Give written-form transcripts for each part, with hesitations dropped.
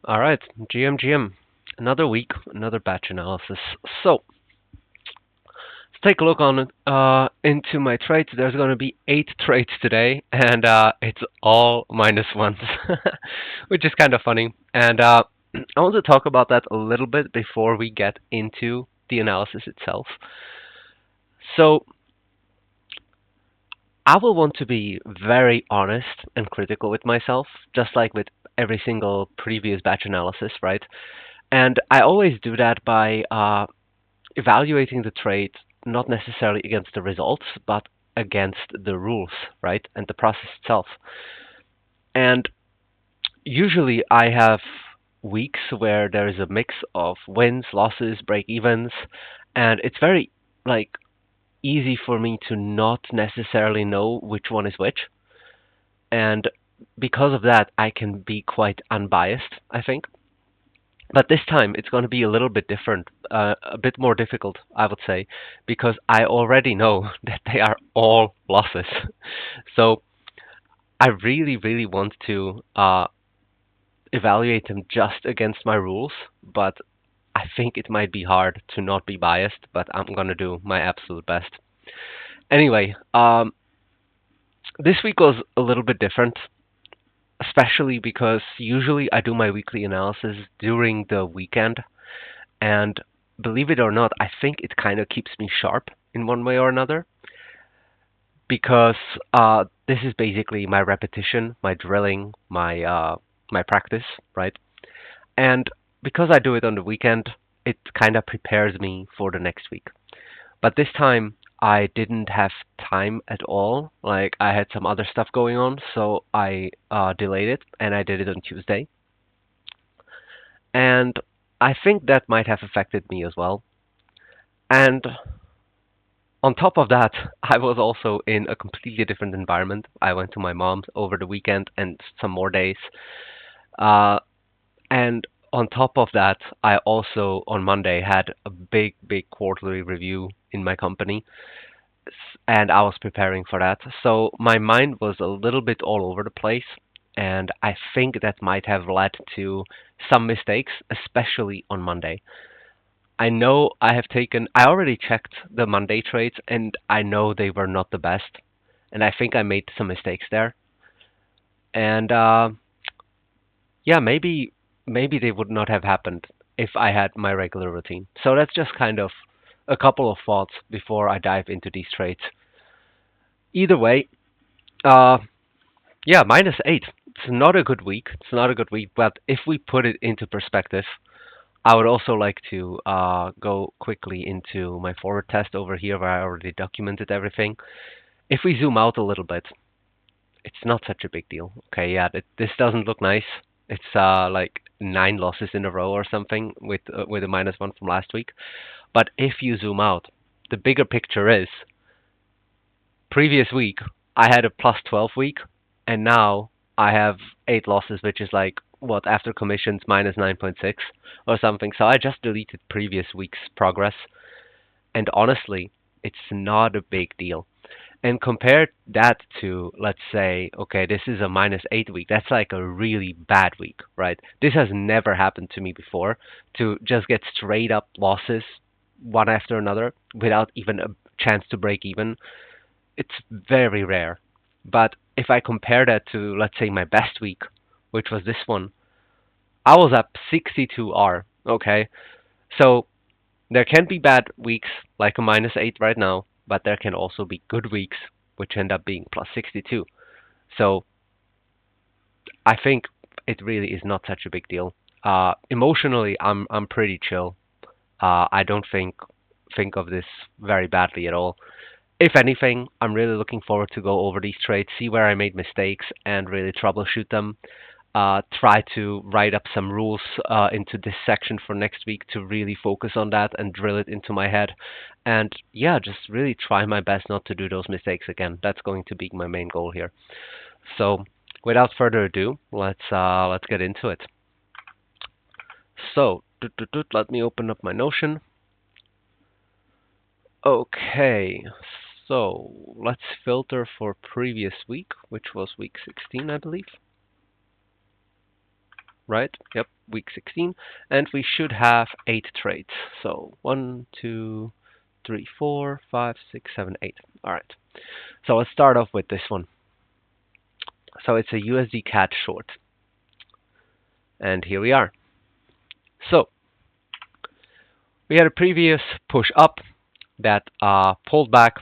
All right, GM. Another week, another batch analysis. So let's take a look on into my trades. There's going to be 8 trades today, and it's all minus ones, which is kind of funny. And I want to talk about that a little bit before we get into the analysis itself. So I will want to be very honest and critical with myself, just like with every single previous batch analysis, right? And I always do that by evaluating the trade not necessarily against the results, but against the rules, right? And the process itself. And usually I have weeks where there is a mix of wins, losses, break evens, and it's very like easy for me to not necessarily know which one is which. And because of that, I can be quite unbiased, I think. But this time it's going to be a little bit different, a bit more difficult, I would say, because I already know that they are all losses. So I really want to evaluate them just against my rules, but I think it might be hard to not be biased, but I'm going to do my absolute best. Anyway, this week was a little bit different, especially because usually I do my weekly analysis during the weekend. And believe it or not, I think it kind of keeps me sharp in one way or another because this is basically my repetition, my drilling, my practice, right? And because I do it on the weekend, it kind of prepares me for the next week. But this time I didn't have time at all. Like I had some other stuff going on, so I delayed it and I did it on Tuesday. And I think that might have affected me as well. And on top of that, I was also in a completely different environment. I went to my mom's over the weekend and some more days. Uh, and on top of that, I also on Monday had a big quarterly review in my company, and I was preparing for that. So my mind was a little bit all over the place, and I think that might have led to some mistakes, especially on Monday. I know I already checked the Monday trades and I know they were not the best. And I think I made some mistakes there. And yeah, maybe they would not have happened if I had my regular routine. So that's just kind of a couple of thoughts before I dive into these trades. Either way, uh, yeah, -8. It's not a good week. It's not a good week, but if we put it into perspective, I would also like to go quickly into my forward test over here where I already documented everything. If we zoom out a little bit, it's not such a big deal. Okay, yeah, this doesn't look nice. It's like 9 losses in a row or something with a -1 from last week. But if you zoom out, the bigger picture is previous week I had a +12 week, and now I have 8 losses, which is like what after commissions -9.6 or something. So I just deleted previous week's progress, and honestly, it's not a big deal. And compare that to, let's say, okay, this is a -8 week. That's like a really bad week, right? This has never happened to me before, to just get straight up losses one after another without even a chance to break even. It's very rare. But if I compare that to, let's say, my best week, which was this one, I was up 62R. Okay, so there can be bad weeks like a -8 right now, but there can also be good weeks which end up being +62. So I think it really is not such a big deal. Emotionally, I'm pretty chill. I don't think of this very badly at all. If anything, I'm really looking forward to go over these trades, see where I made mistakes, and really troubleshoot them. Try to write up some rules into this section for next week to really focus on that and drill it into my head. And yeah, just really try my best not to do those mistakes again. That's going to be my main goal here. So, without further ado, let's get into it. So, let me open up my Notion. Okay, so let's filter for previous week, which was week 16, I believe. right? Yep, week 16. And we should have 8 trades. So 1, 2, 3, 4, 5, 6, 7, 8. All right. So let's start off with this one. So it's a USD CAD short. And here we are. So we had a previous push up that pulled back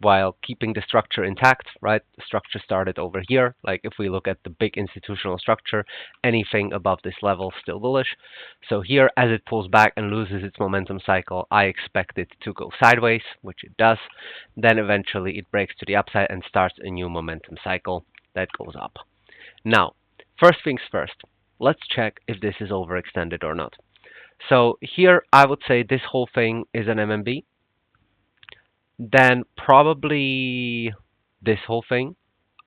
while keeping the structure intact, right? The structure started over here. Like if we look at the big institutional structure, anything above this level still bullish. So here, as it pulls back and loses its momentum cycle, I expect it to go sideways, which it does. Then eventually it breaks to the upside and starts a new momentum cycle that goes up. Now, first things first, let's check if this is overextended or not. So here I would say this whole thing is an MMB. Then probably this whole thing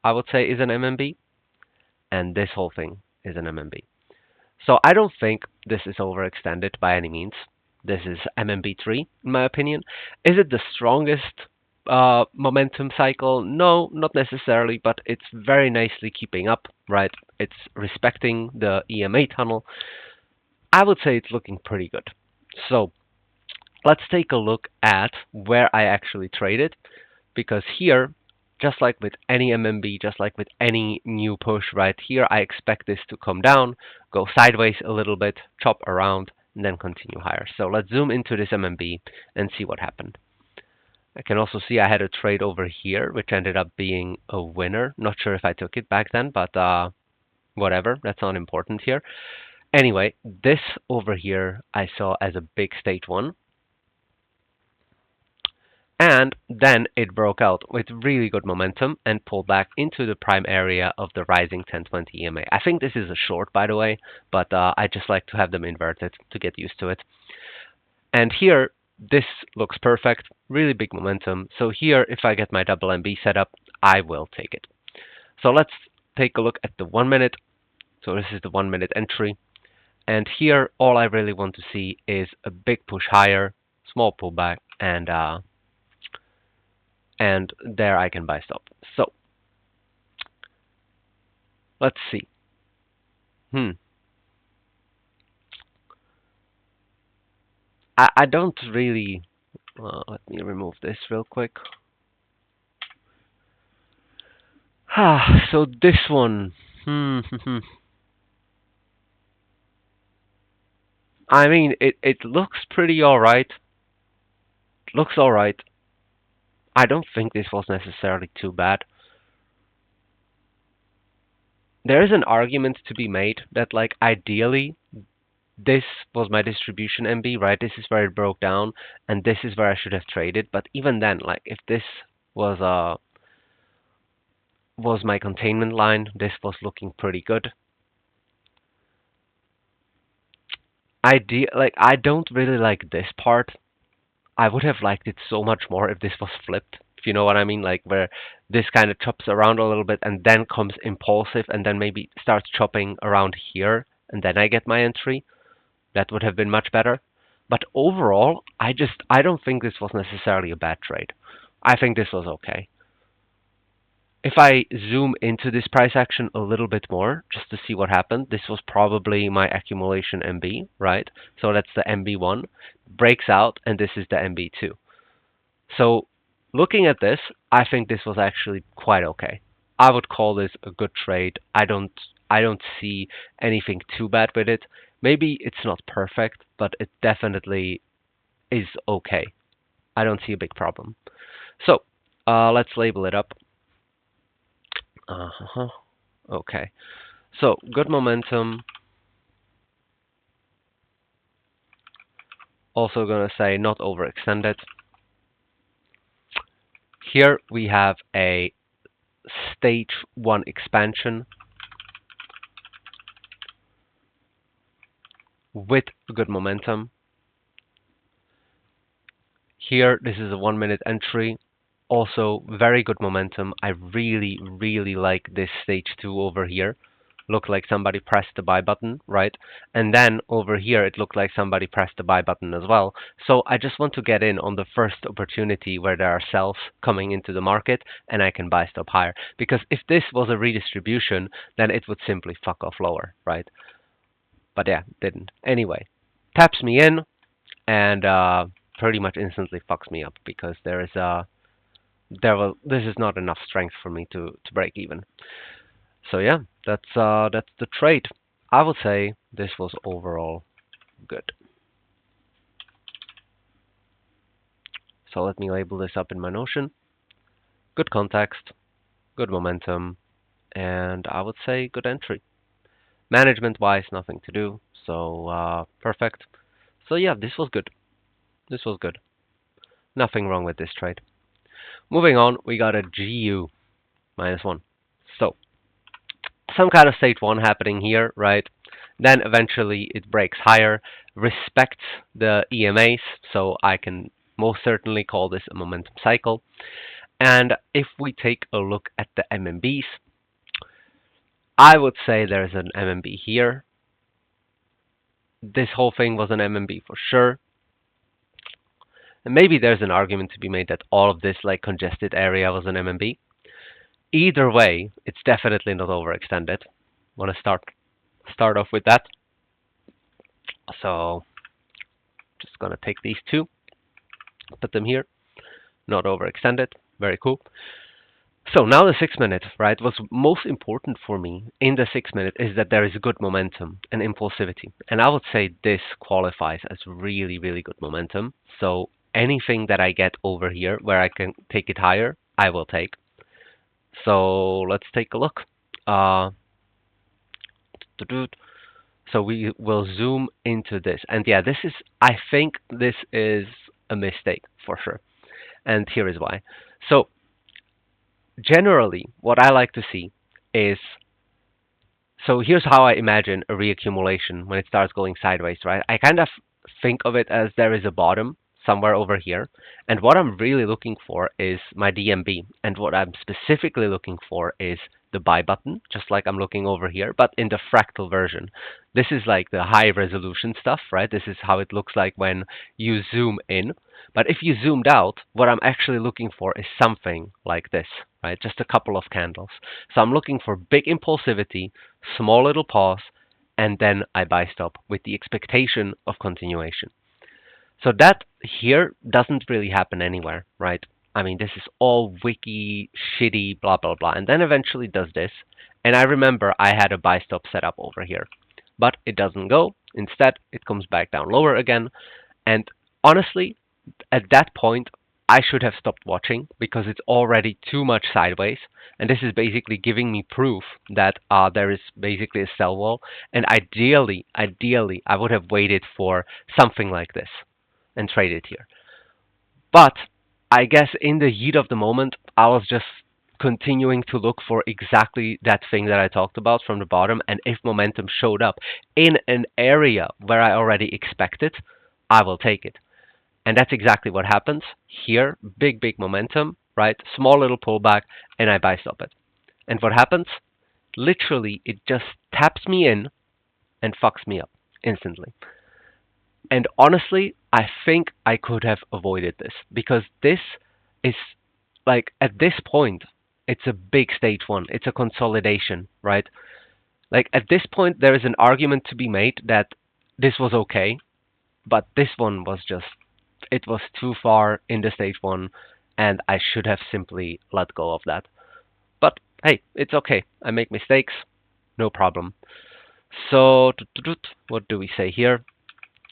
I would say is an MMB, and this whole thing is an MMB. So I don't think this is overextended by any means. This is MMB3 in my opinion. Is it the strongest momentum cycle? No, not necessarily, but it's very nicely keeping up, right? It's respecting the EMA tunnel. I would say it's looking pretty good. So let's take a look at where I actually traded, because here, just like with any MMB, just like with any new push right here, I expect this to come down, go sideways a little bit, chop around, and then continue higher. So let's zoom into this MMB and see what happened. I can also see I had a trade over here, which ended up being a winner. Not sure if I took it back then, but whatever, that's not important here. Anyway, this over here I saw as a big stage 1. And then it broke out with really good momentum and pulled back into the prime area of the rising 1020 EMA. I think this is a short, by the way, but I just like to have them inverted to get used to it. And here, this looks perfect, really big momentum. So here, if I get my double MB set up, I will take it. So let's take a look at the 1 minute. So this is the 1 minute entry. And here, all I really want to see is a big push higher, small pullback, and there I can buy stop. So let's see. I don't really. Let me remove this real quick. So this one. I mean, it looks pretty alright. Looks alright. I don't think this was necessarily too bad. There is an argument to be made that, like, ideally, this was my distribution MB, right? This is where it broke down, and this is where I should have traded. But even then, like, if this was my containment line, this was looking pretty good. I don't really like this part. I would have liked it so much more if this was flipped, if you know what I mean, like where this kind of chops around a little bit and then comes impulsive and then maybe starts chopping around here and then I get my entry. That would have been much better. But overall, I don't think this was necessarily a bad trade. I think this was okay. If I zoom into this price action a little bit more, just to see what happened, this was probably my accumulation MB, right? So that's the MB1, breaks out, and this is the MB2. So looking at this, I think this was actually quite okay. I would call this a good trade. I don't see anything too bad with it. Maybe it's not perfect, but it definitely is okay. I don't see a big problem. So let's label it up. Okay. So good momentum. Also gonna say not overextended. Here we have a stage 1 expansion with good momentum. Here, this is a 1 minute entry. Also, very good momentum. I really, really like this stage 2 over here. Looked like somebody pressed the buy button, right? And then over here, it looked like somebody pressed the buy button as well. So I just want to get in on the first opportunity where there are sells coming into the market and I can buy stop higher. Because if this was a redistribution, then it would simply fuck off lower, right? But yeah, didn't. Anyway, taps me in and pretty much instantly fucks me up because this is not enough strength for me to break even. So yeah, that's the trade. I would say this was overall good. So let me label this up in my Notion. Good context, good momentum, and I would say good entry. Management-wise, nothing to do, so perfect. So yeah, this was good. This was good. Nothing wrong with this trade. Moving on, we got a GU -1. So some kind of stage 1 happening here, right? Then eventually it breaks higher, respects the EMAs, so I can most certainly call this a momentum cycle. And if we take a look at the MMBs, I would say there's an MMB here. This whole thing was an MMB for sure. And maybe there's an argument to be made that all of this like congested area was an MMB. Either way, it's definitely not overextended. Want to start off with that. So just gonna take these two, put them here. Not overextended. Very cool. So now the 6 minute, right? What's most important for me in the 6 minute is that there is good momentum and impulsivity. And I would say this qualifies as really, really good momentum. So anything that I get over here where I can take it higher, I will take. So let's take a look. So we will zoom into this. And yeah, I think this is a mistake for sure. And here is why. So generally, what I like to see is, so here's how I imagine a reaccumulation when it starts going sideways, right? I kind of think of it as there is a bottom somewhere over here. And what I'm really looking for is my DMB. And what I'm specifically looking for is the buy button, just like I'm looking over here, but in the fractal version. This is like the high resolution stuff, right? This is how it looks like when you zoom in. But if you zoomed out, what I'm actually looking for is something like this, right? Just a couple of candles. So I'm looking for big impulsivity, small little pause, and then I buy stop with the expectation of continuation. So that here doesn't really happen anywhere, right? I mean, this is all wiki, shitty, blah, blah, blah. And then eventually does this. And I remember I had a buy stop set up over here. But it doesn't go. Instead, it comes back down lower again. And honestly, at that point, I should have stopped watching because it's already too much sideways. And this is basically giving me proof that there is basically a sell wall. And ideally, I would have waited for something like this and traded here. But I guess in the heat of the moment, I was just continuing to look for exactly that thing that I talked about from the bottom. And if momentum showed up in an area where I already expect it, I will take it. And that's exactly what happens here. Big, big momentum, right? Small little pullback, and I buy stop it. And what happens? Literally, it just taps me in and fucks me up instantly. And honestly, I think I could have avoided this because this is like at this point, it's a big stage 1. It's a consolidation, right? Like at this point, there is an argument to be made that this was okay, but this one was just, it was too far in the stage 1, and I should have simply let go of that. But hey, it's okay. I make mistakes, no problem. So, what do we say here?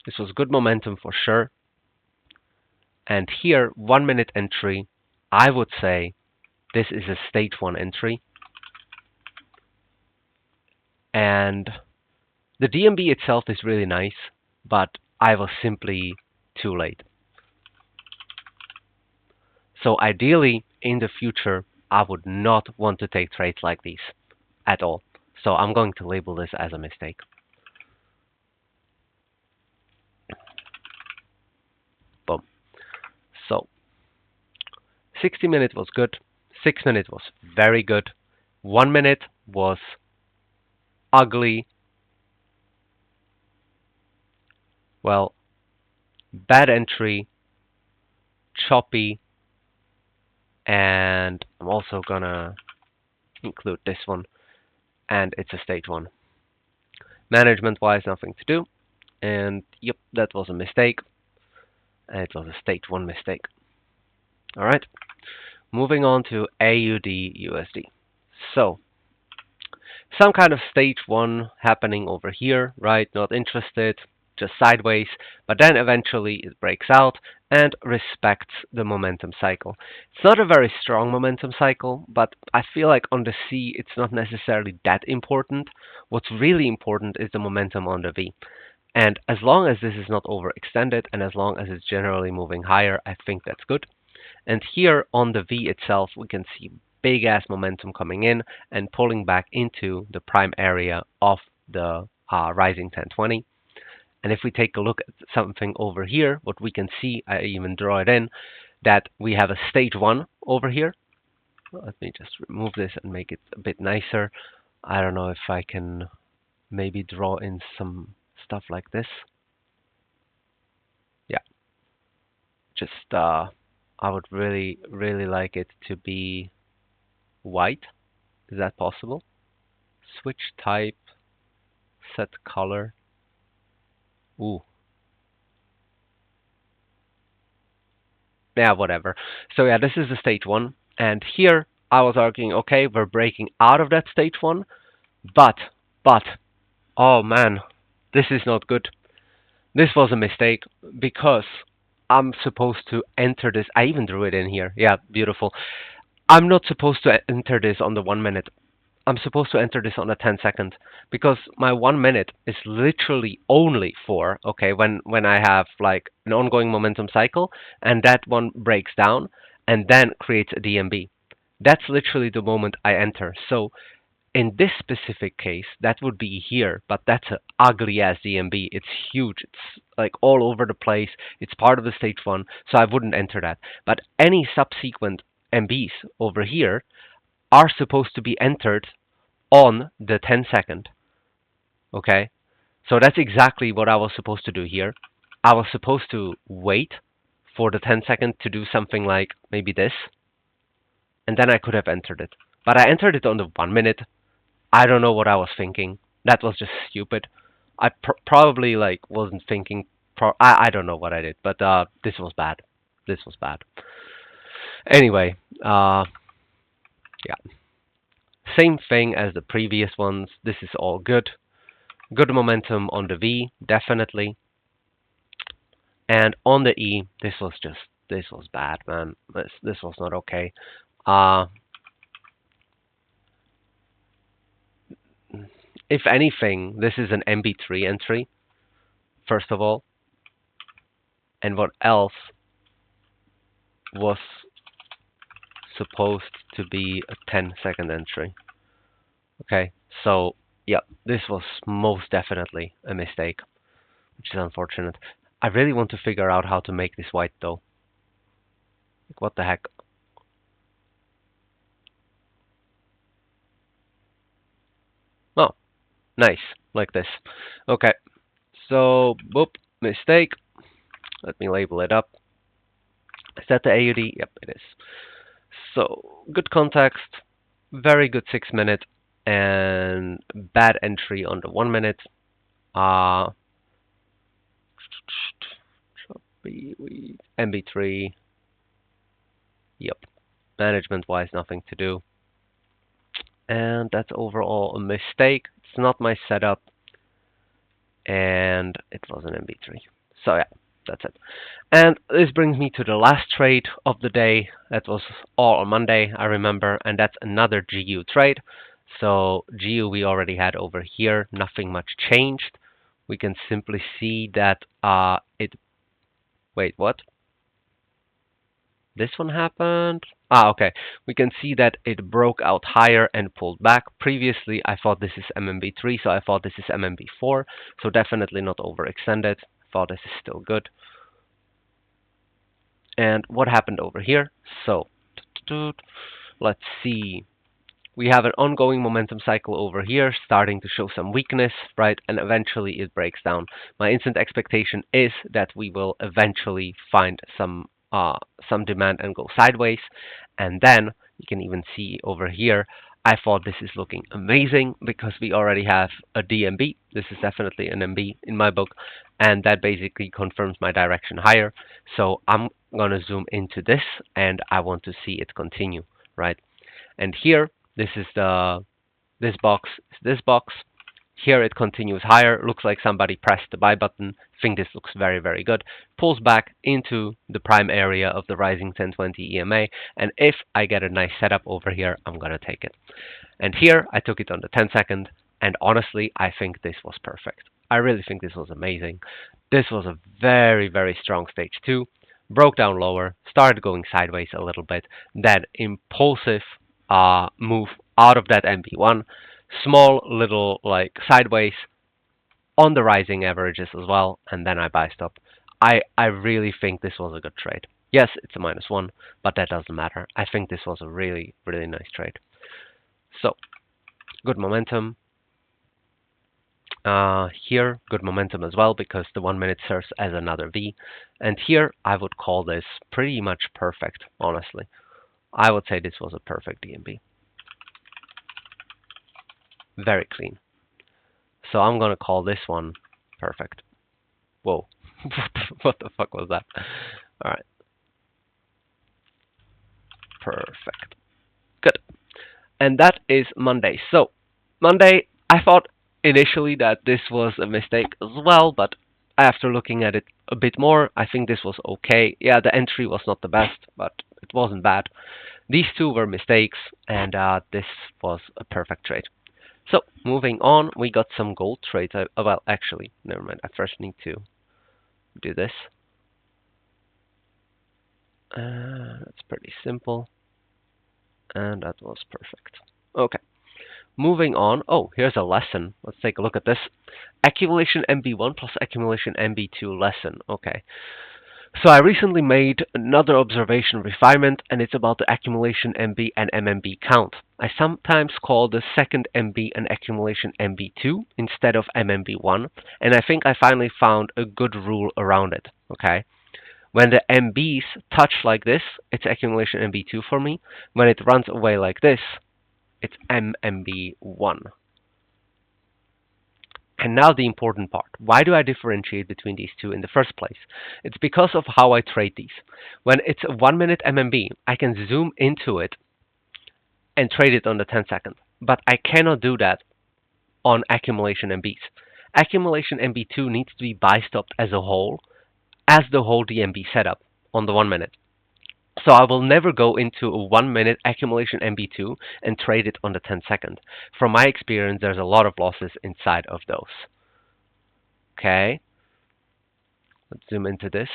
This was good momentum for sure. And here, 1 minute entry, I would say this is a stage 1 entry. And the DMB itself is really nice, but I was simply too late. So ideally, in the future, I would not want to take trades like these at all. So I'm going to label this as a mistake. Boom. So 60 minutes was good. 6 minutes was very good. 1 minute was ugly. Well, bad entry, choppy, and I'm also gonna include this one, and it's a stage 1. Management-wise, nothing to do. And yep, that was a mistake. And it was a stage 1 mistake. All right, moving on to AUD USD. So, some kind of stage 1 happening over here, right? Not interested, just sideways, but then eventually it breaks out and respects the momentum cycle. It's not a very strong momentum cycle, but I feel like on the C it's not necessarily that important. What's really important is the momentum on the V. And as long as this is not overextended and as long as it's generally moving higher, I think that's good. And here on the V itself, we can see big ass momentum coming in and pulling back into the prime area of the rising 1020. And if we take a look at something over here, what we can see, I even draw it in, that we have a stage 1 over here. Let me just remove this and make it a bit nicer. I don't know if I can maybe draw in some stuff like this. Yeah, just I would really like it to be white. Is that possible? Switch type, set color. Ooh. Yeah, whatever. So yeah, this is the stage 1. And here I was arguing, okay, we're breaking out of that stage 1, but, oh man, this is not good. This was a mistake because I'm supposed to enter this. I even drew it in here. Yeah, beautiful. I'm not supposed to enter this on the 1 minute. I'm supposed to enter this on a 10 second because my 1 minute is literally only for, okay, when I have like an ongoing momentum cycle and that one breaks down and then creates a DMB. That's literally the moment I enter. So in this specific case, that would be here, but that's an ugly ass DMB. It's huge. It's like all over the place. It's part of the stage 1, so I wouldn't enter that. But any subsequent MBs over here are supposed to be entered on the 10 second. Okay, so that's exactly what I was supposed to do here. I was supposed to wait for the 10 second to do something like maybe this, and then I could have entered it. But I entered it on the 1 minute. I don't know what I was thinking. That was just stupid. I probably like wasn't thinking. I don't know what I did, but this was bad. This was bad. Anyway, yeah. Same thing as the previous ones. This is all good. Good momentum on the V, definitely. And on the E, this was bad, man. This was not okay. If anything, this is an MB3 entry, first of all. And what else was supposed to be a 10 second entry? Okay, so yeah, this was most definitely a mistake, which is unfortunate. I really want to figure out how to make this white though. Like, what the heck? Oh, nice, like this. Okay, so boop, mistake. Let me label it up. Is that the AUD? Yep, it is. So good context, very good 6 minute, and bad entry on the 1 minute. MB3. Yep. Management wise, nothing to do. And that's overall a mistake. It's not my setup. And it was an MB3. So yeah, that's it. And this brings me to the last trade of the day. That was all on Monday, I remember. And that's another GU trade. So GU we already had over here. Nothing much changed. We can simply see that wait, what? This one happened. Okay. We can see that it broke out higher and pulled back. Previously, I thought this is MMB3, so I thought this is MMB4. So definitely not overextended. Thought this is still good. And what happened over here? So, let's see. We have an ongoing momentum cycle over here, starting to show some weakness, right? And eventually it breaks down. My instant expectation is that we will eventually find some demand and go sideways. And then you can even see over here, I thought this is looking amazing because we already have a DMB. This is definitely an MB in my book, and that basically confirms my direction higher. So I'm gonna zoom into this, and I want to see it continue, right? And here, this is this box, this box. Here it continues higher. Looks like somebody pressed the buy button. Think this looks very, very good. Pulls back into the prime area of the rising 1020 EMA. And if I get a nice setup over here, I'm going to take it. And here I took it on the 10 second. And honestly, I think this was perfect. I really think this was amazing. This was a very, very strong stage 2. Broke down lower, started going sideways a little bit. That impulsive move out of that MB1, small little like sideways on the rising averages as well, and then I buy stop. I really think this was a good trade. Yes, it's a -1, but that doesn't matter. I think this was a really, really nice trade. So, good momentum. Here, good momentum as well because the 1 minute serves as another V. And here, I would call this pretty much perfect, honestly. I would say this was a perfect DMB. Very clean. So I'm going to call this one perfect. Whoa. What the fuck was that? All right. Perfect. Good. And that is Monday. So Monday, I thought initially that this was a mistake as well, but after looking at it a bit more, I think this was okay. Yeah, the entry was not the best, but it wasn't bad. These two were mistakes, and this was a perfect trade. So moving on, we got some gold trades. Well, actually, never mind. I first need to do this. That's pretty simple. And that was perfect. Okay. Moving on. Oh, here's a lesson. Let's take a look at this. Accumulation MB1 plus accumulation MB2 lesson. Okay. So I recently made another observation refinement, and it's about the accumulation MB and MMB count. I sometimes call the second MB an accumulation MB2 instead of MMB1, and I think I finally found a good rule around it. Okay. When the MBs touch like this, it's accumulation MB2 for me. When it runs away like this, it's MMB1. And now the important part. Why do I differentiate between these two in the first place? It's because of how I trade these. When it's a 1 minute MMB, I can zoom into it and trade it on the 10 second. But I cannot do that on accumulation MBs. Accumulation MB2 needs to be buy stopped as a whole, as the whole DMB setup on the 1 minute. So I will never go into a 1 minute accumulation MB2 and trade it on the 10 second. From my experience, there's a lot of losses inside of those. Okay. Let's zoom into this.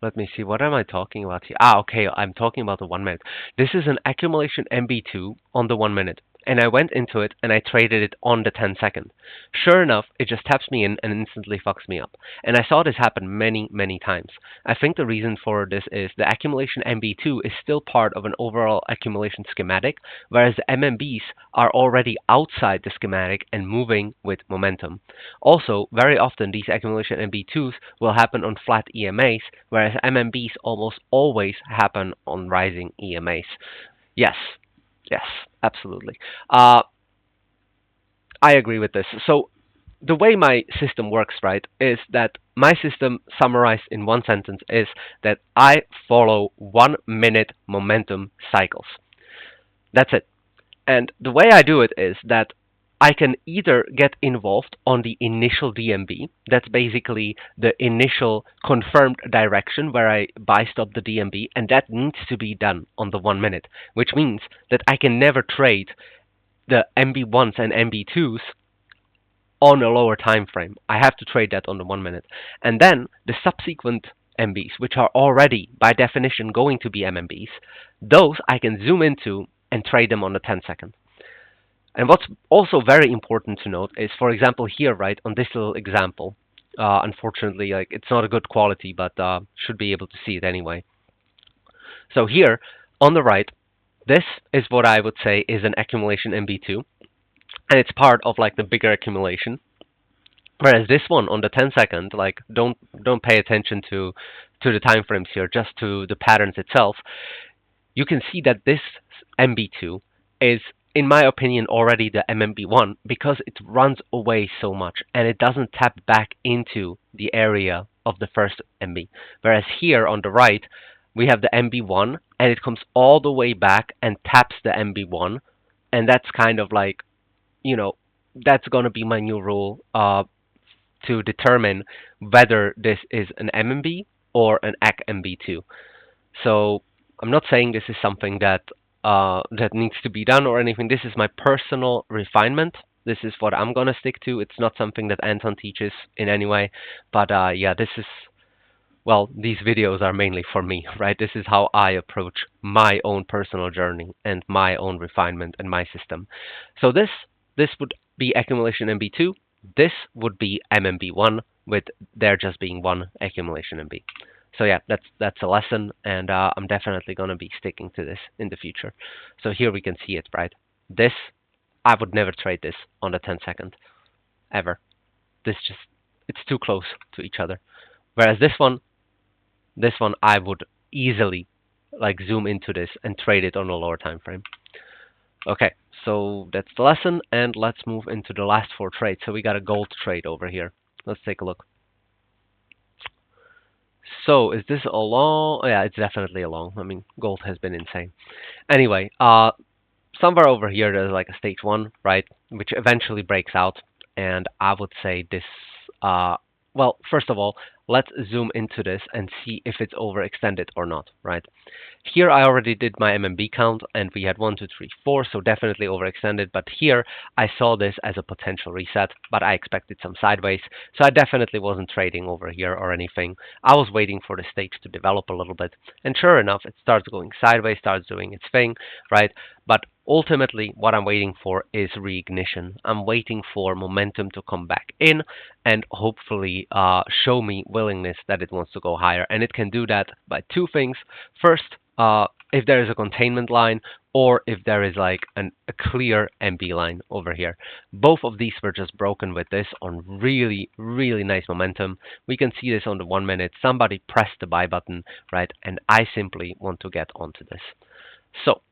Let me see, what am I talking about here? Okay, I'm talking about the 1 minute. This is an accumulation MB2 on the 1 minute. And I went into it and I traded it on the 10 second. Sure enough, it just taps me in and instantly fucks me up. And I saw this happen many, many times. I think the reason for this is the accumulation MB2 is still part of an overall accumulation schematic, whereas the MMBs are already outside the schematic and moving with momentum. Also, very often these accumulation MB2s will happen on flat EMAs, whereas MMBs almost always happen on rising EMAs. Yes, yes, absolutely. I agree with this. So the way my system works, right, is that my system summarized in one sentence is that I follow 1 minute momentum cycles. That's it. And the way I do it is that I can either get involved on the initial DMB, that's basically the initial confirmed direction where I buy stop the DMB, and that needs to be done on the 1 minute, which means that I can never trade the MB1s and MB2s on a lower time frame. I have to trade that on the 1 minute. And then the subsequent MBs, which are already by definition going to be MMBs, those I can zoom into and trade them on the 10 second. And what's also very important to note is, for example, here, right, on this little example, unfortunately, like it's not a good quality, but should be able to see it anyway. So here, on the right, this is what I would say is an accumulation MB2. and it's part of like the bigger accumulation. Whereas this one on the 10-second, like don't pay attention to the time frames here, just to the patterns itself. You can see that this MB2 is, in my opinion, already the MMB1 because it runs away so much and it doesn't tap back into the area of the first MB. Whereas here on the right, we have the MB1 and it comes all the way back and taps the MB1. And that's kind of like, you know, that's going to be my new rule to determine whether this is an MMB or an ACK-MB2. So I'm not saying this is something that that needs to be done or anything. This is my personal refinement. This is what I'm gonna stick to. It's not something that Anton teaches in any way. But yeah, this is, well, these videos are mainly for me, right? This is how I approach my own personal journey and my own refinement and my system. So this would be accumulation MB2. This would be MMB1 with there just being one accumulation MB. So yeah, that's a lesson, and I'm definitely gonna be sticking to this in the future. So here we can see it, right? This, I would never trade this on the 10-second, ever. This just, it's too close to each other. Whereas this one I would easily like zoom into this and trade it on a lower time frame. Okay, so that's the lesson, and let's move into the last four trades. So we got a gold trade over here. Let's take a look. So is this a long? Oh, yeah, it's definitely a long. I mean, gold has been insane. Anyway, somewhere over here there's like a stage one, right, which eventually breaks out, and I would say this. Well, first of all, let's zoom into this and see if it's overextended or not, right? Here I already did my MMB count and we had 1, 2, 3, 4, so definitely overextended. But here I saw this as a potential reset, but I expected some sideways. So I definitely wasn't trading over here or anything. I was waiting for the stage to develop a little bit. And sure enough, it starts going sideways, starts doing its thing, right? But ultimately, what I'm waiting for is reignition. I'm waiting for momentum to come back in and hopefully show me willingness that it wants to go higher. And it can do that by two things. First, if there is a containment line or if there is like a clear MB line over here. Both of these were just broken with this on really, really nice momentum. We can see this on the 1 minute. Somebody pressed the buy button, right? And I simply want to get onto this. So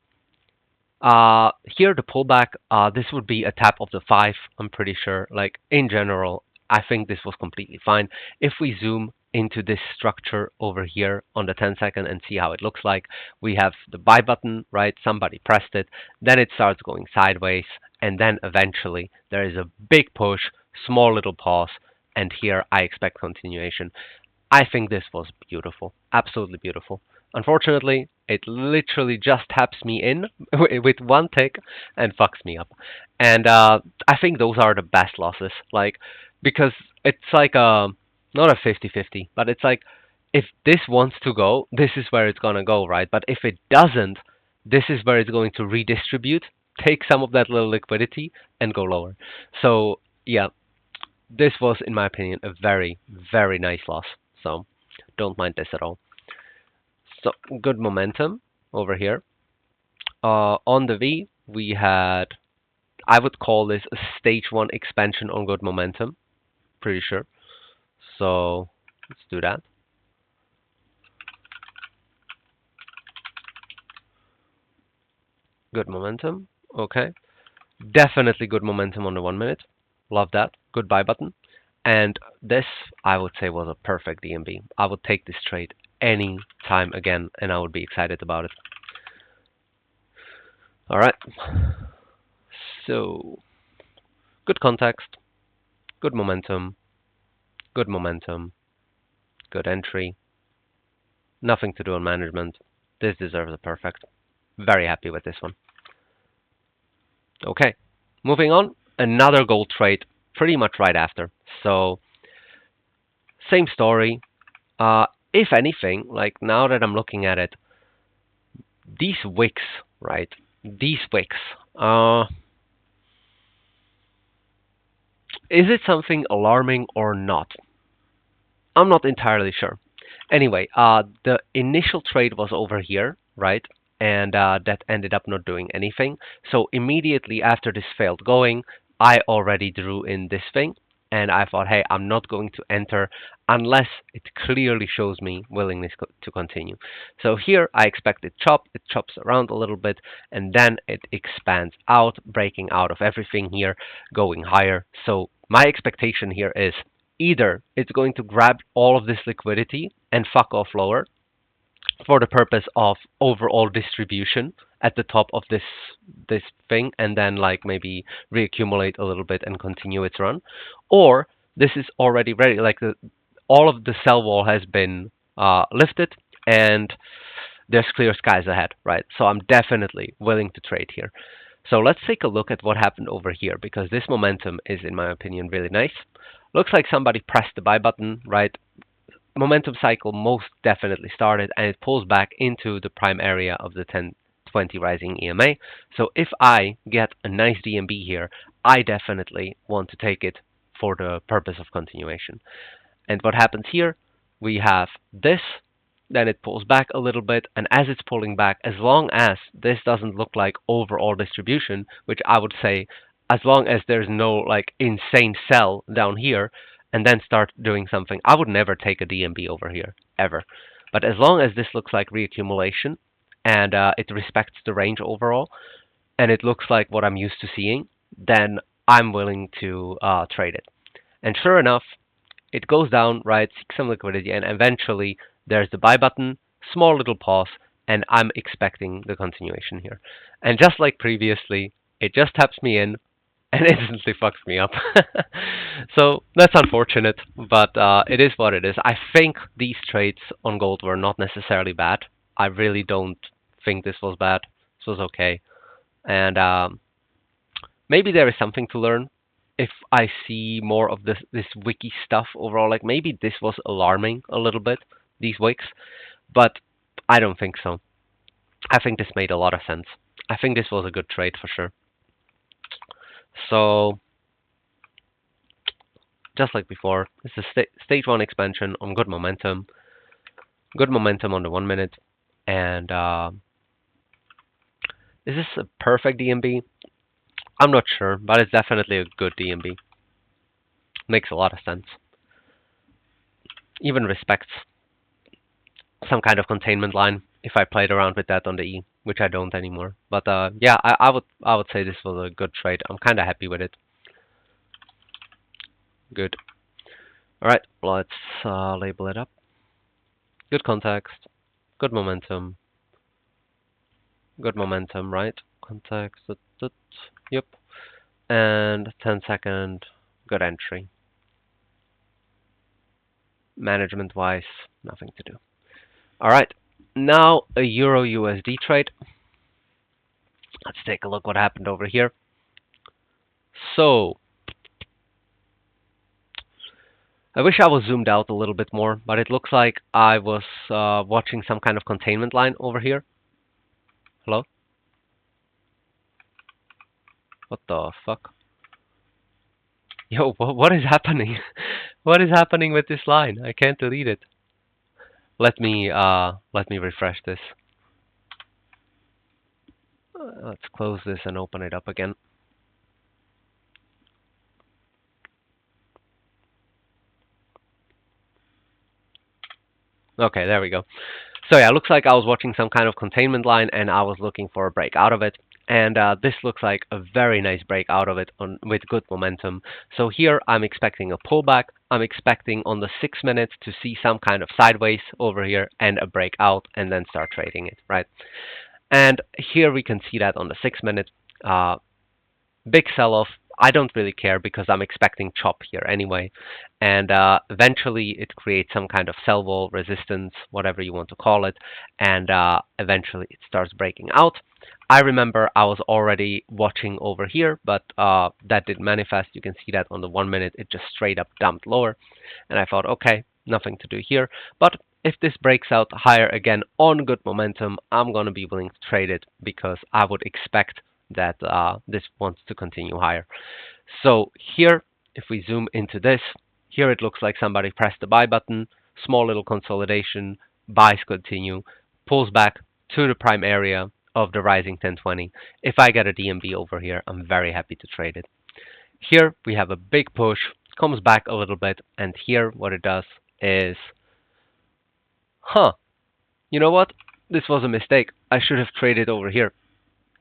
here the pullback, this would be a tap of the 5, I'm pretty sure. Like in general, I think this was completely fine. If we zoom into this structure over here on the 10-second and see how it looks like, we have the buy button, right? Somebody pressed it, then it starts going sideways, and then eventually there is a big push, small little pause, and here I expect continuation. I think this was beautiful, absolutely beautiful. Unfortunately, it literally just taps me in with one tick and fucks me up. And I think those are the best losses, like, because it's like not a 50-50, but it's like if this wants to go, this is where it's gonna go, right? But if it doesn't, this is where it's going to redistribute, take some of that little liquidity, and go lower. So yeah, this was, in my opinion, a very, very nice loss. So don't mind this at all. So good momentum over here. On the V, we had, I would call this a stage one expansion on good momentum. Pretty sure. So let's do that. Good momentum. Okay. Definitely good momentum on the 1 minute. Love that. Good buy button. And this, I would say, was a perfect DMB. I would take this trade any time again, and I would be excited about it. All right. So, good context, good momentum, good entry. Nothing to do on management. This deserves a perfect. Very happy with this one. Okay, moving on. Another gold trade pretty much right after. So, same story. If anything, like now that I'm looking at it, these wicks, right? These wicks. Is it something alarming or not? I'm not entirely sure. Anyway, the initial trade was over here, right? and that ended up not doing anything. So immediately after this failed going, I already drew in this thing, and I thought, hey, I'm not going to enter unless it clearly shows me willingness to continue. So here I expect it chops around a little bit, and then it expands out, breaking out of everything here, going higher. So my expectation here is either it's going to grab all of this liquidity and fuck off lower, for the purpose of overall distribution at the top of this thing, and then like maybe reaccumulate a little bit and continue its run, or this is already ready, like all of the sell wall has been lifted, and there's clear skies ahead, right? So I'm definitely willing to trade here. So let's take a look at what happened over here, because this momentum is, in my opinion, really nice. Looks like somebody pressed the buy button, right? Momentum cycle most definitely started, and it pulls back into the prime area of the 1020 rising EMA. So if I get a nice DMB here, I definitely want to take it for the purpose of continuation. And what happens here, we have this, then it pulls back a little bit, and as it's pulling back, as long as this doesn't look like overall distribution, which I would say, as long as there's no like insane sell down here and then start doing something, I would never take a DMB over here, ever. But as long as this looks like reaccumulation, and it respects the range overall, and it looks like what I'm used to seeing, then I'm willing to trade it. And sure enough, it goes down, right, seeks some liquidity, and eventually there's the buy button, small little pause, and I'm expecting the continuation here. And just like previously, it just taps me in and instantly fucks me up. So that's unfortunate, but it is what it is. I think these trades on gold were not necessarily bad. I really don't think this was bad. This was okay. And maybe there is something to learn if I see more of this wiki stuff overall. Like maybe this was alarming a little bit, these wicks, but I don't think so. I think this made a lot of sense. I think this was a good trade for sure. So just like before, this is stage 1 expansion on good momentum on the 1 minute, and is this a perfect DMB? I'm not sure, but it's definitely a good DMB. Makes a lot of sense. Even respects some kind of containment line if I played around with that on the E, which I don't anymore. But yeah, I would say this was a good trade. I'm kind of happy with it. Good. All right, let's label it up. Good context, good momentum, right? Context, yep. And 10-second, good entry. Management-wise, nothing to do. All right, now a Euro USD trade. Let's take a look what happened over here. So, I wish I was zoomed out a little bit more, but it looks like I was watching some kind of containment line over here. Hello? What the fuck? Yo, what is happening? What is happening with this line? I can't delete it. Let me refresh this. Let's close this and open it up again. Okay, there we go. So yeah, looks like I was watching some kind of containment line, and I was looking for a break out of it. And this looks like a very nice break out of it with good momentum. So here I'm expecting a pullback. I'm expecting on the 6 minutes to see some kind of sideways over here and a breakout, and then start trading it, right? And here we can see that on the 6 minute, big sell-off. I don't really care because I'm expecting chop here anyway. And eventually it creates some kind of sell wall, resistance, whatever you want to call it. And eventually it starts breaking out. I remember I was already watching over here, but that didn't manifest. You can see that on the 1 minute, it just straight up dumped lower. And I thought, okay, nothing to do here. But if this breaks out higher again on good momentum, I'm going to be willing to trade it because I would expect that this wants to continue higher. So here, if we zoom into this, here it looks like somebody pressed the buy button, small little consolidation, buys continue, pulls back to the prime area, of the rising 1020. If I get a DMB over here, I'm very happy to trade it. Here we have a big push, comes back a little bit, and here what it does is, you know what? This was a mistake. I should have traded over here.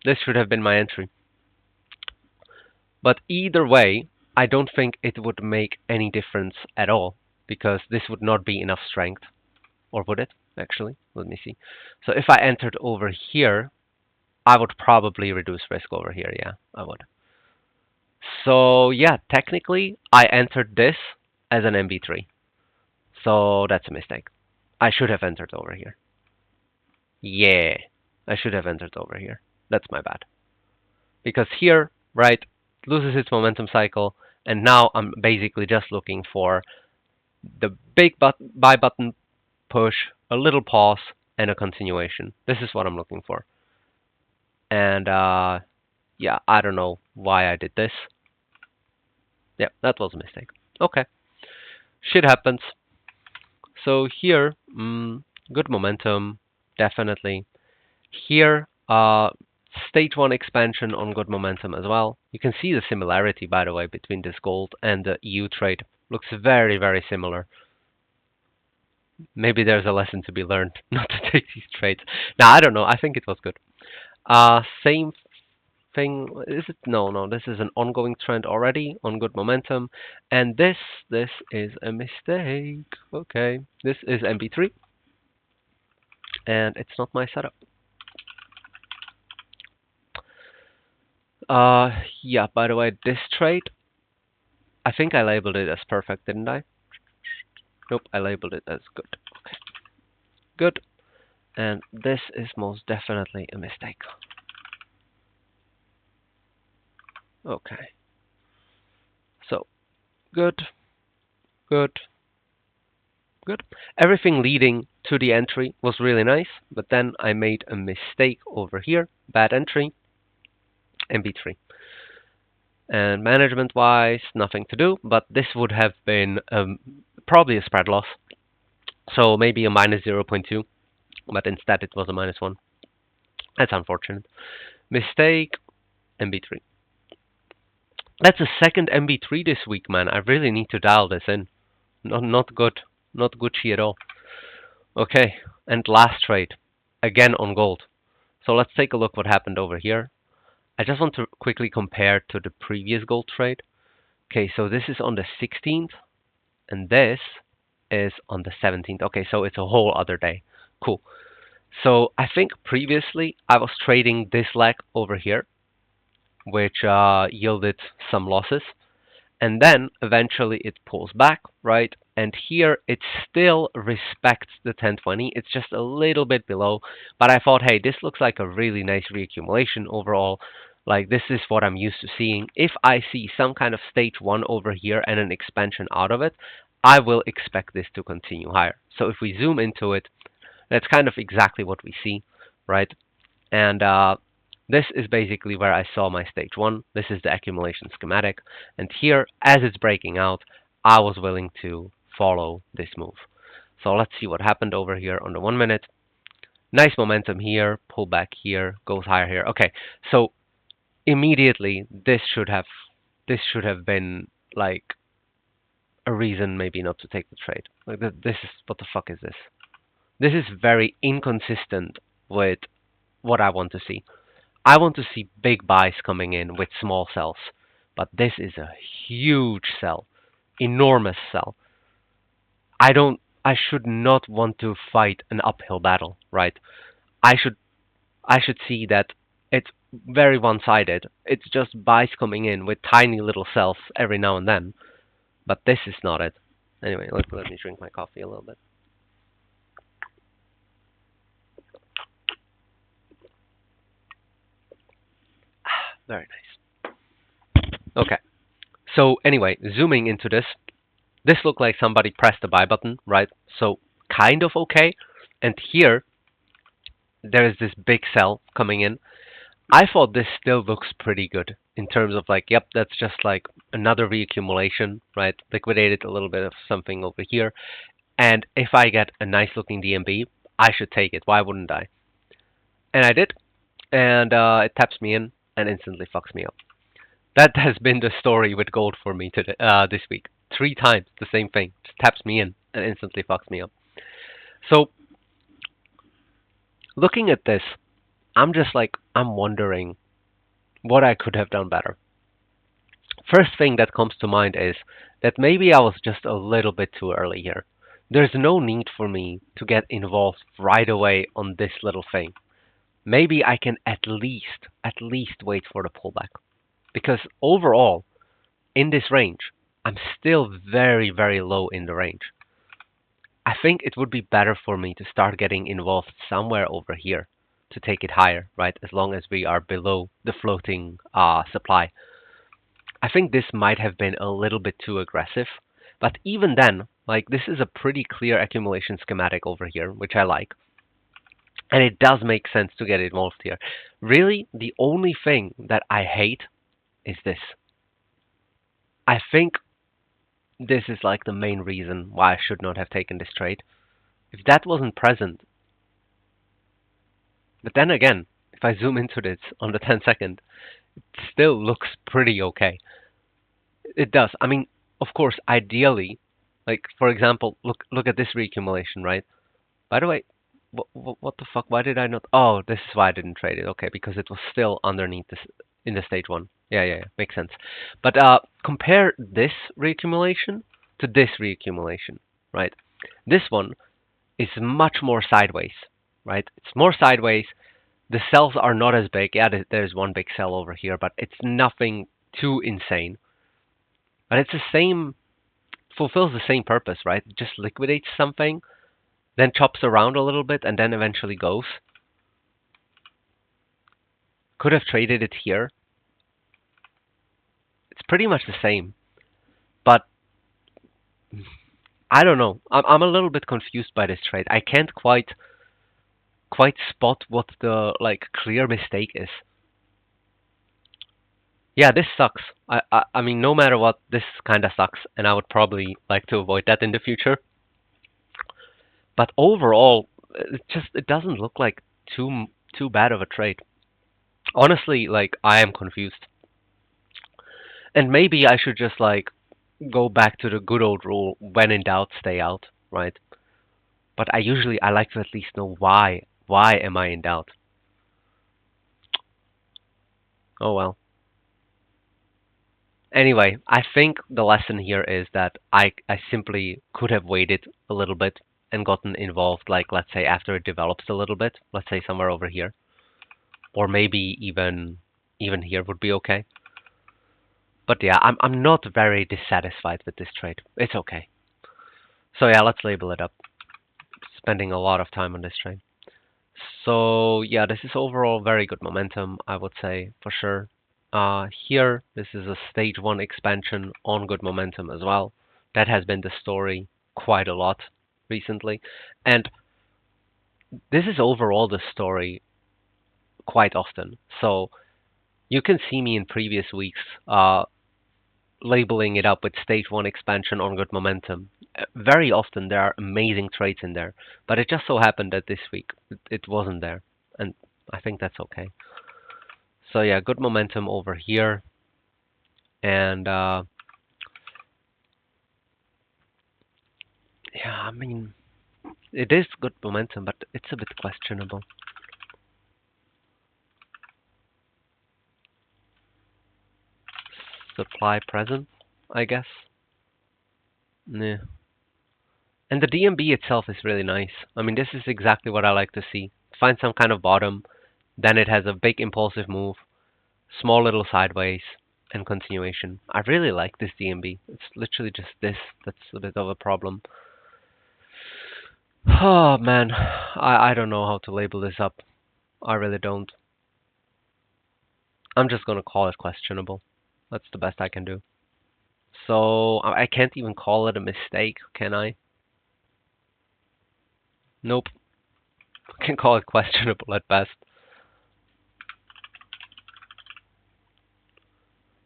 This should have been my entry. But either way, I don't think it would make any difference at all, because this would not be enough strength. Or would it, actually? Let me see. So if I entered over here, I would probably reduce risk over here. Yeah, I would. So yeah, technically, I entered this as an MB3. So that's a mistake. I should have entered over here. Yeah, I should have entered over here. That's my bad. Because here, right, loses its momentum cycle, and now I'm basically just looking for the big buy button push, a little pause, and a continuation. This is what I'm looking for. And yeah, I don't know why I did this. Yeah, that was a mistake. Okay, shit happens. So here, good momentum, definitely. Here, stage 1 expansion on good momentum as well. You can see the similarity, by the way, between this gold and the EU trade. Looks very, very similar. Maybe there's a lesson to be learned not to take these trades. Now, I don't know. I think it was good. Same thing. Is it? No. This is an ongoing trend already on good momentum. And this is a mistake. Okay. This is MB3. And it's not my setup. Yeah, by the way, this trade, I think I labeled it as perfect, didn't I? Nope, I labeled it as good. Okay. Good. And this is most definitely a mistake. Okay. So, good, good, good. Everything leading to the entry was really nice, but then I made a mistake over here. Bad entry, MB3. And management-wise, nothing to do, but this would have been probably a spread loss. So maybe a minus 0.2, but instead it was a minus 1. That's unfortunate. Mistake, MB3. That's a second MB3 this week, man. I really need to dial this in. Not good. Not Gucci at all. Okay, and last trade. Again on gold. So let's take a look what happened over here. I just want to quickly compare to the previous gold trade. Okay, so this is on the 16th, and this is on the 17th. Okay, so it's a whole other day. Cool. So I think previously I was trading this leg over here, which yielded some losses. And then eventually it pulls back, right? And here it still respects the 1020. It's just a little bit below. But I thought, hey, this looks like a really nice reaccumulation overall. Like, this is what I'm used to seeing. If I see some kind of stage 1 over here and an expansion out of it, I will expect this to continue higher. So if we zoom into it, that's kind of exactly what we see, right? And this is basically where I saw my stage 1. This is the accumulation schematic. And here, as it's breaking out, I was willing to follow this move. So let's see what happened over here on the 1 minute. Nice momentum here, pull back here, goes higher here. Okay, so immediately this should have been like a reason maybe not to take the trade. Like this is, what the fuck is this? This is very inconsistent with what I want to see. I want to see big buys coming in with small sells, but this is a huge sell, enormous sell. I should not want to fight an uphill battle, right? I should see that it's very one-sided. It's just buys coming in with tiny little sells every now and then, but this is not it. Anyway, let me drink my coffee a little bit. Very nice. Okay. So anyway, zooming into this, this looked like somebody pressed the buy button, right? So kind of okay. And here, there is this big sell coming in. I thought this still looks pretty good in terms of like, yep, that's just like another reaccumulation, right? Liquidated a little bit of something over here. And if I get a nice looking DMB, I should take it. Why wouldn't I? And I did. and it taps me in and instantly fucks me up. That has been the story with gold for me today, this week. 3 times the same thing. Just taps me in and instantly fucks me up. So looking at this, I'm wondering what I could have done better. First thing that comes to mind is that maybe I was just a little bit too early here. There's no need for me to get involved right away on this little thing. Maybe I can at least wait for the pullback. Because overall, in this range, I'm still very, very low in the range. I think it would be better for me to start getting involved somewhere over here to take it higher, right? As long as we are below the floating supply. I think this might have been a little bit too aggressive, but even then, like this is a pretty clear accumulation schematic over here, which I like. And it does make sense to get involved here. Really, the only thing that I hate is this. I think this is like the main reason why I should not have taken this trade. If that wasn't present, but then again, if I zoom into this on the 10-second, it still looks pretty okay. It does. I mean, of course, ideally, like for example, look at this reaccumulation, right? By the way, what the fuck? Why did I not? Oh, this is why I didn't trade it. Okay, because it was still underneath this in the stage one. Yeah, makes sense. But compare this reaccumulation to this reaccumulation, right? This one is much more sideways, right? It's more sideways. The cells are not as big. Yeah, there's one big cell over here, but it's nothing too insane. But it's the same, fulfills the same purpose, right? It just liquidates something, then chops around a little bit, and then eventually goes. Could have traded it here. It's pretty much the same, but I don't know. I'm a little bit confused by this trade. I can't quite spot what the like clear mistake is. Yeah, this sucks. I mean, no matter what, this kind of sucks, and I would probably like to avoid that in the future. But overall, it doesn't look like too bad of a trade. Honestly, like I am confused, and maybe I should just like go back to the good old rule: when in doubt, stay out, right? But I like to at least know why. Why am I in doubt? Oh well. Anyway, I think the lesson here is that I simply could have waited a little bit and gotten involved, like let's say after it develops a little bit, let's say somewhere over here, or maybe even here would be okay. But yeah, I'm not very dissatisfied with this trade. It's okay. So yeah, let's label it up. Spending a lot of time on this trade. So yeah, this is overall very good momentum, I would say for sure. Here, this is a stage one expansion on good momentum as well. That has been the story quite a lot recently, and this is overall the story quite often. So you can see me in previous weeks labeling it up with stage one expansion on good momentum. Very often there are amazing trades in there, but it just so happened that this week it wasn't there, and I think that's okay. So yeah, good momentum over here, and yeah, I mean it is good momentum, but it's a bit questionable. Supply present, I guess. Yeah. And the DMB itself is really nice. I mean, this is exactly what I like to see. Find some kind of bottom, then it has a big impulsive move, small little sideways, and continuation. I really like this DMB. It's literally just this that's a bit of a problem. Oh man, I don't know how to label this up. I really don't. I'm just gonna call it questionable. That's the best I can do. So I can't even call it a mistake, can I? Nope. I can call it questionable at best.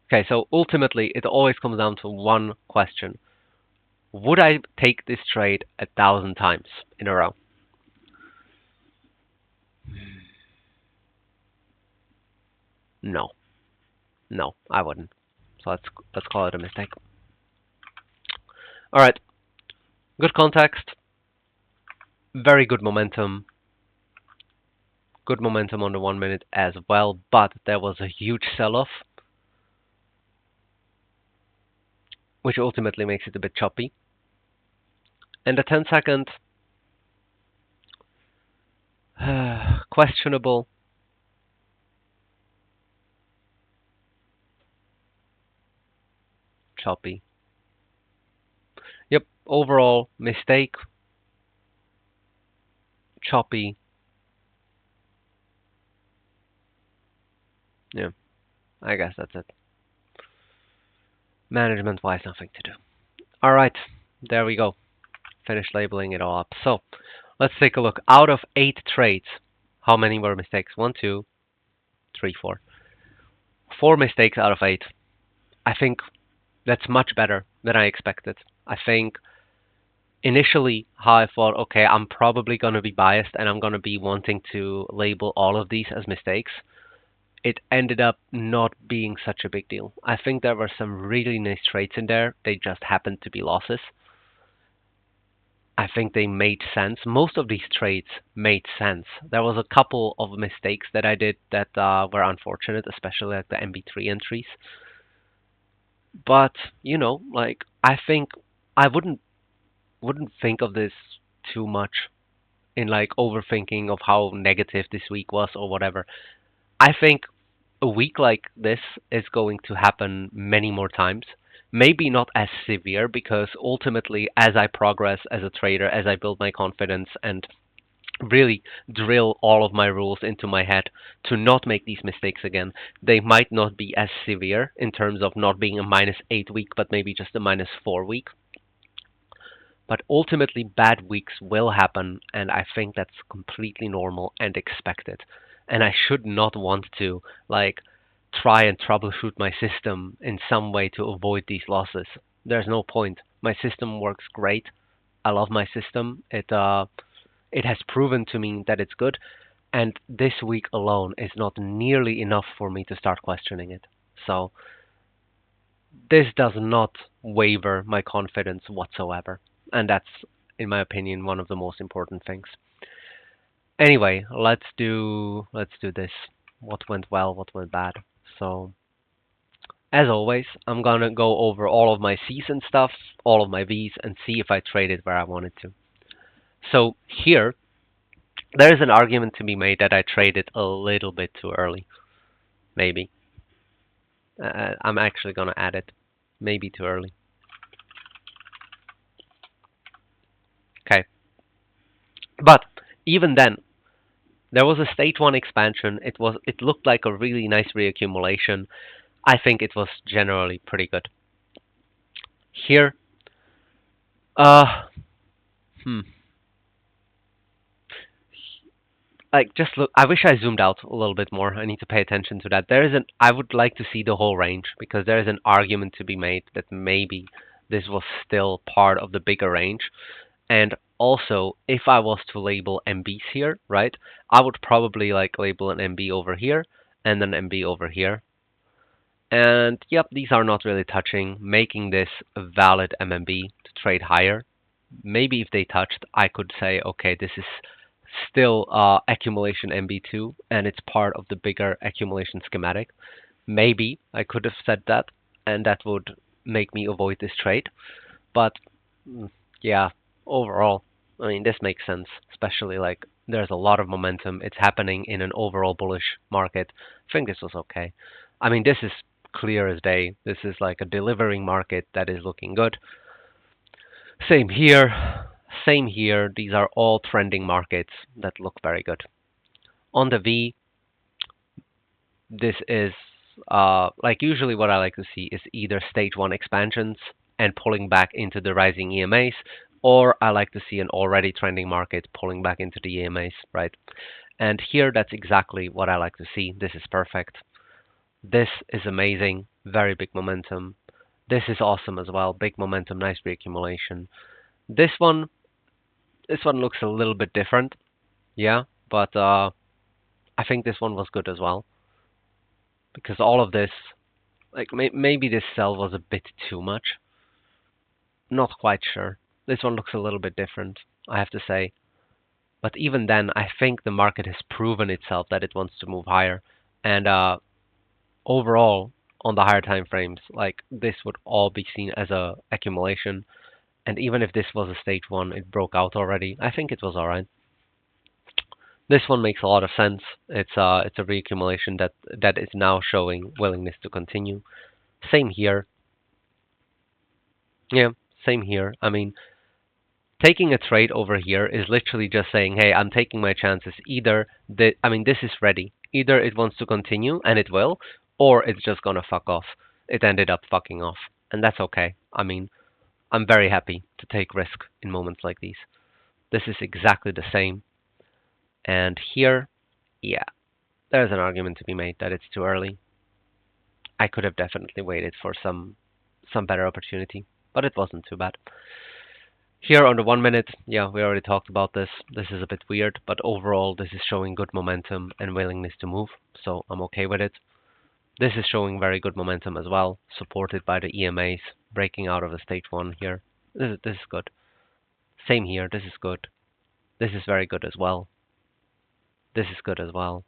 Okay, so ultimately it always comes down to one question. Would I take this trade 1,000 times in a row? No, no, I wouldn't. So let's call it a mistake. All right, good context, very good momentum on the 1 minute as well, but there was a huge sell-off, which ultimately makes it a bit choppy. And the 10 second, questionable. Choppy. Yep, overall mistake, choppy. Yeah, I guess that's it. Management wise, nothing to do. Alright, there we go. Finished labeling it all up. So, let's take a look. Out of 8 trades, how many were mistakes? 1, 2, 3, 4. 4 mistakes out of 8. I think that's much better than I expected. I think initially how I thought, okay, I'm probably going to be biased and I'm going to be wanting to label all of these as mistakes. It ended up not being such a big deal. I think there were some really nice trades in there. They just happened to be losses. I think they made sense. Most of these trades made sense. There was a couple of mistakes that I did that were unfortunate, especially like the MB3 entries. But like I think I wouldn't think of this too much in like overthinking of how negative this week was or whatever. I think a week like this is going to happen many more times. Maybe not as severe because ultimately, as I progress as a trader, as I build my confidence and really drill all of my rules into my head to not make these mistakes again, they might not be as severe in terms of not being a -8 week, but maybe just a -4 week. But ultimately, bad weeks will happen, and I think that's completely normal and expected. And I should not want to like try and troubleshoot my system in some way to avoid these losses. There's no point. My system works great. I love my system. It has proven to me that it's good, and this week alone is not nearly enough for me to start questioning it. So this does not waver my confidence whatsoever, and that's, in my opinion, one of the most important things. Anyway, let's do this. What went well, what went bad. So, as always, I'm gonna go over all of my C's and stuff, all of my V's, and see if I traded where I wanted to. So here, there is an argument to be made that I traded a little bit too early. Maybe. I'm actually gonna add it. Maybe too early. Okay. But even then, there was a stage 1 expansion. It looked like a really nice reaccumulation. I think it was generally pretty good. Here, uh, hmm, like just look. I wish I zoomed out a little bit more. I need to pay attention to that. I would like to see the whole range because there is an argument to be made that maybe this was still part of the bigger range. And also, if I was to label MBs here, right, I would probably like label an MB over here and an MB over here. And yep, these are not really touching, making this a valid MMB to trade higher. Maybe if they touched, I could say, okay, this is still accumulation MB2 and it's part of the bigger accumulation schematic. Maybe I could have said that and that would make me avoid this trade. But yeah, overall, I mean, this makes sense, especially like there's a lot of momentum. It's happening in an overall bullish market. I think this was okay. I mean, this is clear as day. This is like a delivering market that is looking good. Same here. Same here. These are all trending markets that look very good. On the V, this is like usually what I like to see is either stage 1 expansions and pulling back into the rising EMAs, or I like to see an already trending market pulling back into the EMAs, right? And here, that's exactly what I like to see. This is perfect. This is amazing. Very big momentum. This is awesome as well. Big momentum, nice reaccumulation. This one, this one looks a little bit different, yeah, but I think this one was good as well. because all of this, like maybe this sell was a bit too much. Not quite sure. This one looks a little bit different, I have to say. But even then, I think the market has proven itself that it wants to move higher. And overall, on the higher time frames, like this would all be seen as a accumulation. And even if this was a stage one, it broke out already. I think it was alright. This one makes a lot of sense. It's a reaccumulation that is now showing willingness to continue. Same here. Yeah, same here. I mean, taking a trade over here is literally just saying, hey, I'm taking my chances. I mean, this is ready. Either it wants to continue, and it will, or it's just gonna fuck off. It ended up fucking off, and that's okay. I mean, I'm very happy to take risk in moments like these. This is exactly the same. And here, yeah, there's an argument to be made that it's too early. I could have definitely waited for some better opportunity, but it wasn't too bad. Here on the 1 minute, yeah, we already talked about this. This is a bit weird, but overall, this is showing good momentum and willingness to move, so I'm okay with it. This is showing very good momentum as well, supported by the EMAs breaking out of the stage one here. This is good. Same here, this is good. This is very good as well. This is good as well.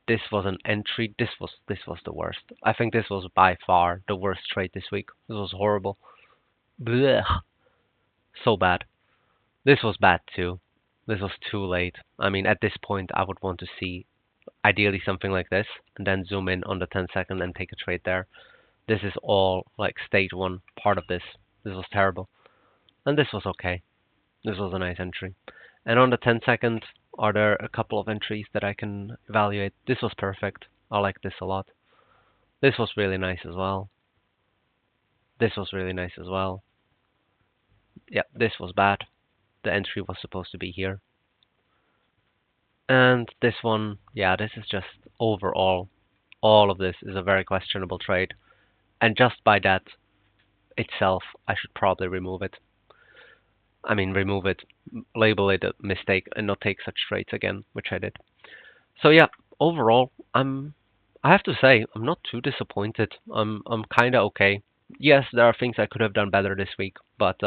This was an entry. This was the worst. I think this was by far the worst trade this week. This was horrible. Blech. So bad. This was bad too. This was too late. I mean, at this point, I would want to see ideally something like this, and then zoom in on the 10-second and take a trade there. This is all like stage one part of this. This was terrible. And this was okay. This was a nice entry. And on the 10-second, are there a couple of entries that I can evaluate? This was perfect. I like this a lot. This was really nice as well. This was really nice as well. Yeah, this was bad. The entry was supposed to be here. And this one, yeah, this is just overall, all of this is a very questionable trade. And just by that itself, I should probably remove it. I mean, remove it, label it a mistake, and not take such trades again, which I did. So yeah, overall, I have to say, I'm not too disappointed. I'm kind of okay. Yes, there are things I could have done better this week, but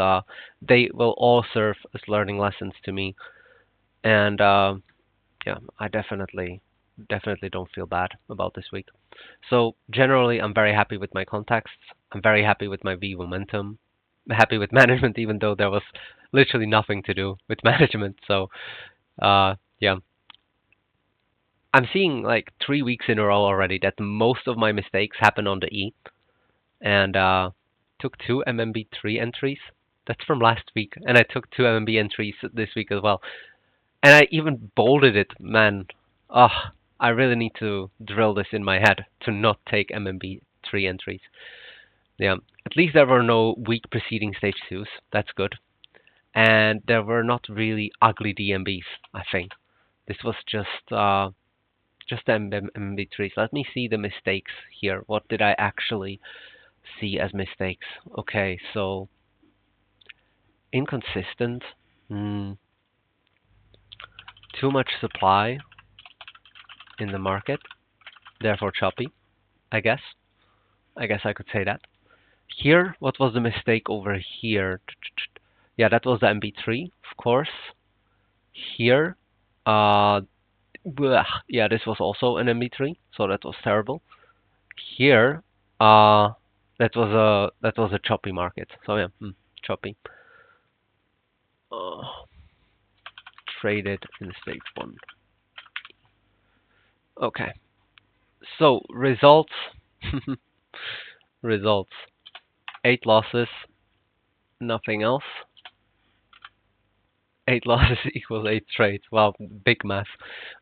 they will all serve as learning lessons to me. And yeah, I definitely don't feel bad about this week. So generally, I'm very happy with my contexts. I'm very happy with my V momentum. I'm happy with management, even though there was literally nothing to do with management. So yeah, I'm seeing like 3 weeks in a row already that most of my mistakes happen on the E, and took two MMB3 entries. That's from last week, and I took two MMB entries this week as well. And I even bolded it, man. Ah, I really need to drill this in my head to not take MMB3 entries. Yeah, at least there were no weak preceding stage twos. That's good. And there were not really ugly DMBs, I think. This was just MB3s. Let me see the mistakes here. What did I actually see as mistakes? Okay, so inconsistent. Mm, too much supply in the market, therefore choppy, I guess. I guess I could say that. Here, what was the mistake over here? Yeah, that was the MB3, of course. Here, uh, yeah, this was also an MB3, so that was terrible. Here, that was a choppy market. So yeah, choppy. Uh, traded in stage one. Okay. So results. Results. 8 losses. Nothing else. 8 losses equals 8 trades. Wow, big math.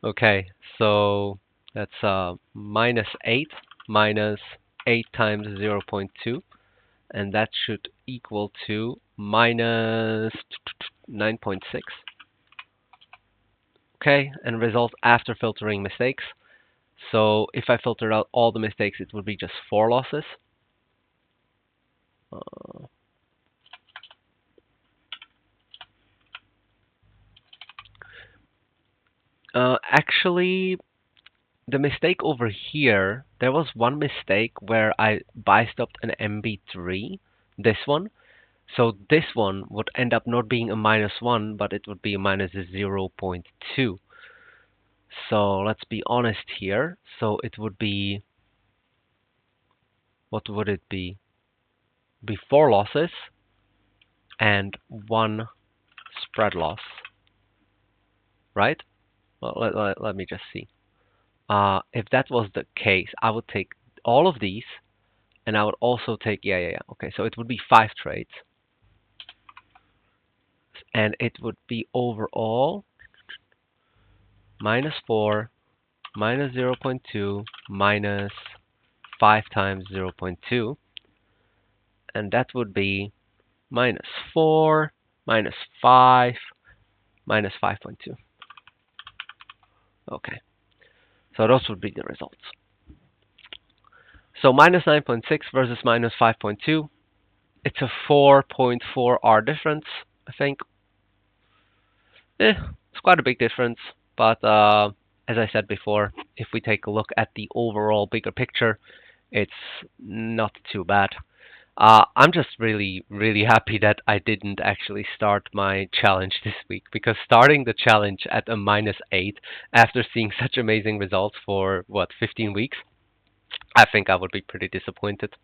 Okay, so that's -8 minus 8 times 0.2, and that should equal to minus 9.6. Okay, and result after filtering mistakes. So if I filtered out all the mistakes, it would be just 4 losses. Uh, actually, the mistake over here, there was one mistake where I buy stopped an MB3, this one. So this one would end up not being a -1, but it would be a -0.2. So let's be honest here. So it would be, what would it be? Before losses and one spread loss, right? Well, let me just see. If that was the case, I would take all of these, and I would also take, yeah. Okay, so it would be 5 trades, and it would be overall -4, -0.2, -5 times 0.2, and that would be -4, -5, -5.2. Okay, so those would be the results. So -9.6 versus -5.2. It's a 4.4 R difference, I think. It's quite a big difference, but as I said before, if we take a look at the overall bigger picture, it's not too bad. I'm just really, really happy that I didn't actually start my challenge this week, because starting the challenge at a -8 after seeing such amazing results for, what, 15 weeks, I think I would be pretty disappointed.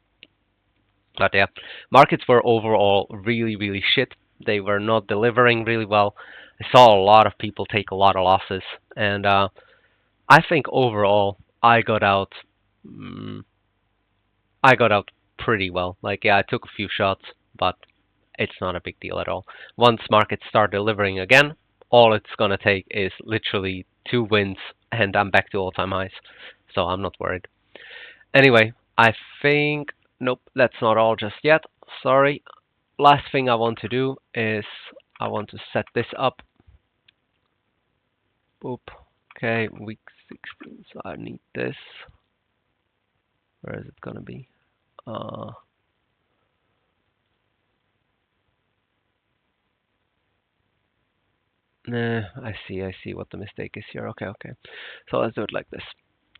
But yeah, markets were overall really, really shit. They were not delivering really well. I saw a lot of people take a lot of losses, and I think overall I got out. Mm, I got out pretty well. Like, yeah, I took a few shots, but it's not a big deal at all. Once markets start delivering again, all it's gonna take is literally 2 wins, and I'm back to all-time highs. So I'm not worried. Anyway, I think, nope, that's not all just yet. Sorry. Last thing I want to do is I want to set this up. Boop. Okay, week 16. So I need this. Where is it gonna be? Nah, I see what the mistake is here. Okay. So let's do it like this.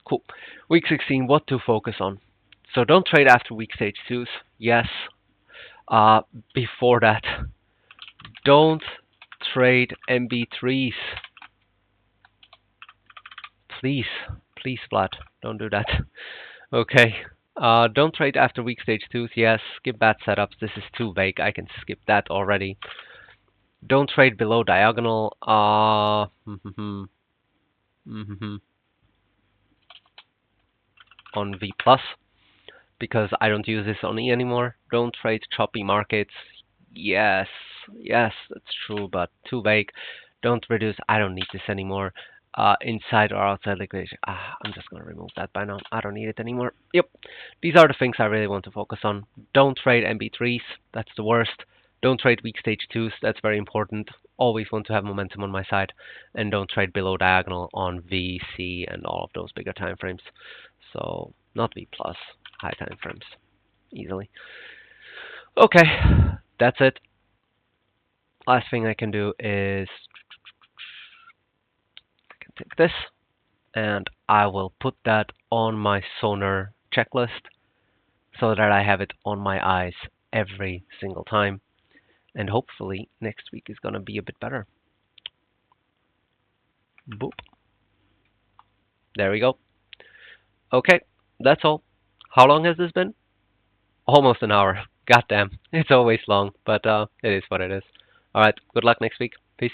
Cool. Week 16, what to focus on. So don't trade after week stage 2s. Yes. Before that, don't trade MB3s. Please, Vlad, don't do that. Okay. Don't trade after weak stage 2s. Yes. Skip bad setups. This is too vague. I can skip that already. Don't trade below diagonal. On V plus, because I don't use this on E anymore. Don't trade choppy markets. Yes, that's true, but too vague. Don't reduce. I don't need this anymore. Inside or outside liquidation. I'm just gonna remove that by now. I don't need it anymore. Yep, these are the things I really want to focus on. Don't trade MB3s. That's the worst. Don't trade weak stage 2s. That's very important. Always want to have momentum on my side. And don't trade below diagonal on V, C, and all of those bigger time frames. So not V plus, high time frames, easily. Okay, that's it. Last thing I can do is I can take this, and I will put that on my Sonar checklist so that I have it on my eyes every single time. And hopefully next week is going to be a bit better. Boop. There we go. Okay, that's all. How long has this been? Almost an hour. Goddamn. It's always long, but it is what it is. Alright, good luck next week. Peace.